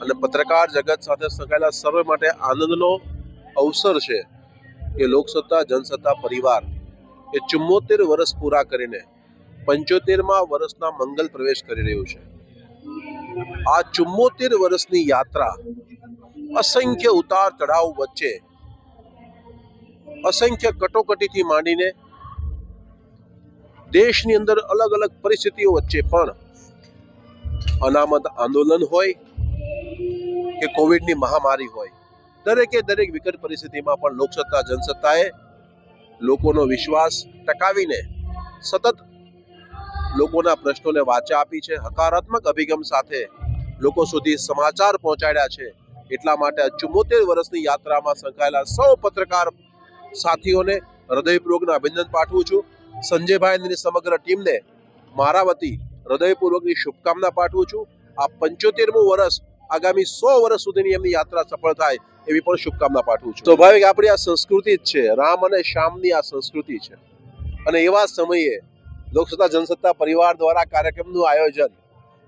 અને પત્રકાર જગત સાથે સંકળાયેલા સર્વે માટે આનંદનો અવસર છે કે લોકસત્તા જનસત્તા પરિવાર એ 74 વર્ષ પૂરા કરીને 75મા વર્ષના મંગલ પ્રવેશ કરી રહ્યું છે। આ 74 વર્ષની યાત્રા અસંખ્ય ઉતાર ચઢાવ વચ્ચે, અસંખ્ય કટોકટીથી માંડીને દેશની અંદર અલગ અલગ પરિસ્થિતિઓ વચ્ચે પણ અનામત આંદોલન હોય કે કોવિડની મહામારી હોય, દરેક વિકટ પરિસ્થિતિમાં પણ લોકસત્તા જનસત્તાએ લોકોનો વિશ્વાસ ટકાવીને સતત લોકોના પ્રશ્નોને વાચા આપી છે, હકારાત્મક અભિગમ સાથે લોકો સુધી સમાચાર પહોંચાડ્યા છે। એટલા માટે 74 વર્ષની યાત્રામાં સંકળાયેલા સૌ પત્રકાર સાથીઓને હૃદયપૂર્વકના અભિનંદન પાઠવું છું। સંજયભાઈ અને સમગ્ર ટીમને મારા વતી હૃદયપૂર્વકની શુભકામના પાઠવું છું। આ 75મું વર્ષ આગામી 100 વર્ષ સુધીની એમની યાત્રા સફળ થાય એવી પણ શુભકામના પાઠવું છું। સ્વાભાવિક આપણી આ સંસ્કૃતિ જ છે, રામ અને શ્યામની આ સંસ્કૃતિ છે, અને એવા સમયે લોકસત્તા જનસત્તા પરિવાર દ્વારા કાર્યક્રમનું આયોજન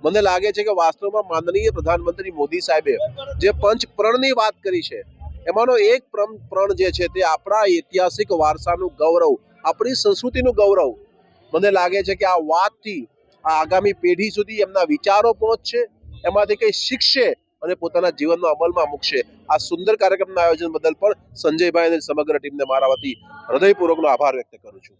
મને લાગે છે કે વાસ્તવમાં માનનીય પ્રધાનમંત્રી મોદી સાહેબે જે પંચપ્રણની વાત કરી છે એમાંનો એક પ્રણ જે છે તે આપણા ઐતિહાસિક વારસાનું ગૌરવ, આપણી સંસ્કૃતિનું ગૌરવ। મને લાગે છે કે આ વાતથી આ આગામી પેઢી સુધી એમના વિચારો પહોંચશે, એમાંથી કંઈ શીખશે અને પોતાના જીવનમાં અમલમાં મૂકશે। આ સુંદર કાર્યક્રમના આયોજન બદલ પણ સંજયભાઈ અને સમગ્ર ટીમને મારા વતી હૃદયપૂર્વકનો આભાર વ્યક્ત કરું છું।